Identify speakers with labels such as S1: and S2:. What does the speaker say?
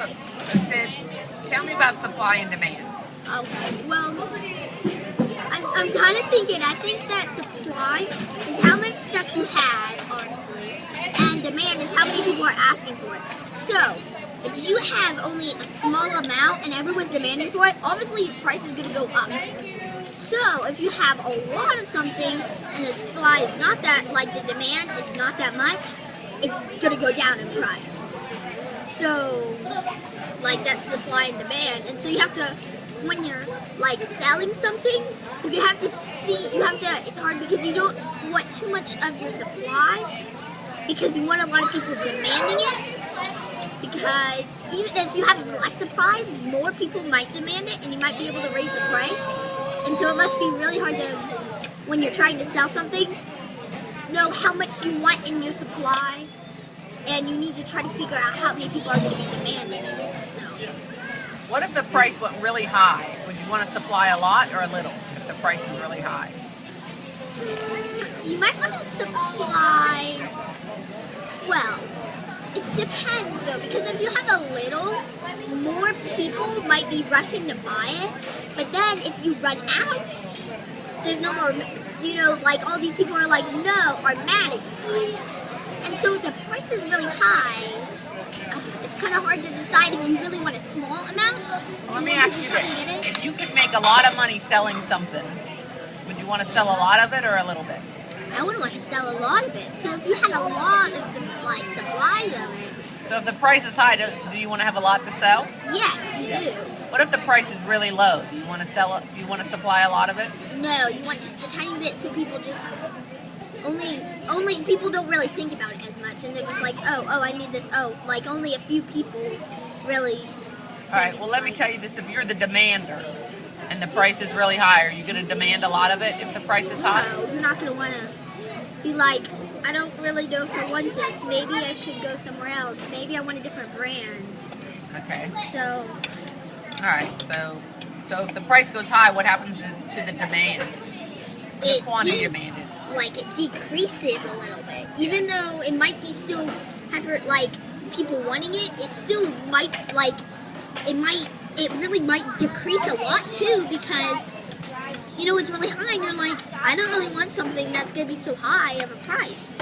S1: So Sid, tell me about supply and demand.
S2: Okay, well, I'm kind of thinking, I think that supply is how much stuff you have, obviously, and demand is how many people are asking for it. So, if you have only a small amount and everyone's demanding for it, obviously your price is going to go up. So, if you have a lot of something and the supply is not that, like the demand is not that much, it's going to go down in price. So, like that's supply and demand. And so you have to, when you're like selling something, you have to see, it's hard because you don't want too much of your supplies because you want a lot of people demanding it. Because even if you have less supplies, more people might demand it and you might be able to raise the price. And so it must be really hard to, when you're trying to sell something, know how much you want in your supply. And you need to try to figure out how many people are going to be demanding it. So.
S1: What if the price went really high? Would you want to supply a lot or a little if the price is really high?
S2: You might want to supply, well, it depends though, because if you have a little, more people might be rushing to buy it, but then if you run out, there's no more, like all these people are like, no, are mad at you. And so if the price is really high, it's kind of hard to decide if you really want a small amount.
S1: Well, let me ask you this. If you could make a lot of money selling something, would you want to sell a lot of it or a little bit?
S2: I would want to sell a lot of it. So if you had a lot of supplies of it.
S1: So if the price is high, do you want to have a lot to sell?
S2: Yes, you do.
S1: What if the price is really low? Do you want to sell it? Do you want to supply a lot of it?
S2: No, you want just a tiny bit so people just only people don't really think about it as much, and they're just like, oh, I need this. Oh, like only a few people really.
S1: All right. Well, let me tell you this: if you're the demander and the price is really high, are you going to demand a lot of it if the price is high?
S2: No, you're not going to want to be like, I don't really know if I want this. Maybe I should go somewhere else. Maybe I want a different brand.
S1: Okay.
S2: So.
S1: All right. So if the price goes high, what happens to the demand? The quantity demanded.
S2: Like it decreases a little bit, even though it might be still have like people wanting it. It still might it really might decrease a lot too because it's really high and you're like, I don't really want something that's gonna be so high of a price.